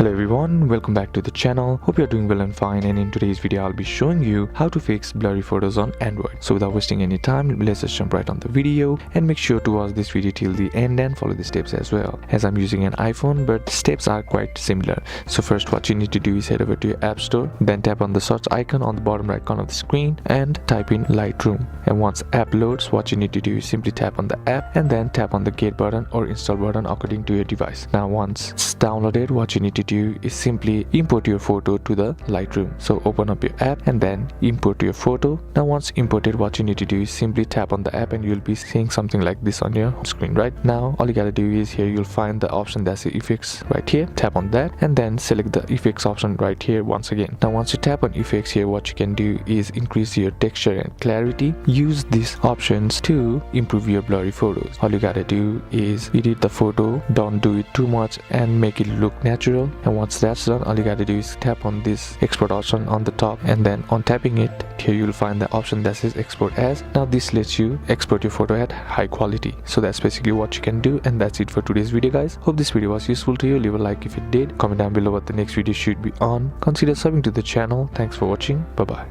Hello everyone, welcome back to the channel. Hope you're doing well and fine, and in today's video I'll be showing you how to fix blurry photos on Android. So without wasting any time, let's just jump right on the video, and make sure to watch this video till the end and follow the steps as well, as I'm using an iPhone but the steps are quite similar. So first what you need to do is head over to your App Store, then tap on the search icon on the bottom right corner of the screen and type in Lightroom. And once app loads, what you need to do is simply tap on the app and then tap on the get button or install button according to your device. Now once it's downloaded, what you need to do is simply import your photo to the Lightroom. So open up your app and then import your photo. Now once imported, what you need to do is simply tap on the app and you'll be seeing something like this on your screen. Right now all you gotta do is here you'll find the option that's the effects right here. Tap on that and then select the effects option right here once again. Now once you tap on effects here, what you can do is increase your texture and clarity. Use these options to improve your blurry photos. All you gotta do is edit the photo, don't do it too much and make it look natural. And once that's done, all you gotta do is tap on this export option on the top, and then on tapping it here you'll find the option that says export as. Now this lets you export your photo at high quality. So that's basically what you can do, and that's it for today's video guys. Hope this video was useful to you. Leave a like if it did, comment down below what the next video should be on, consider subbing to the channel. Thanks for watching, bye bye.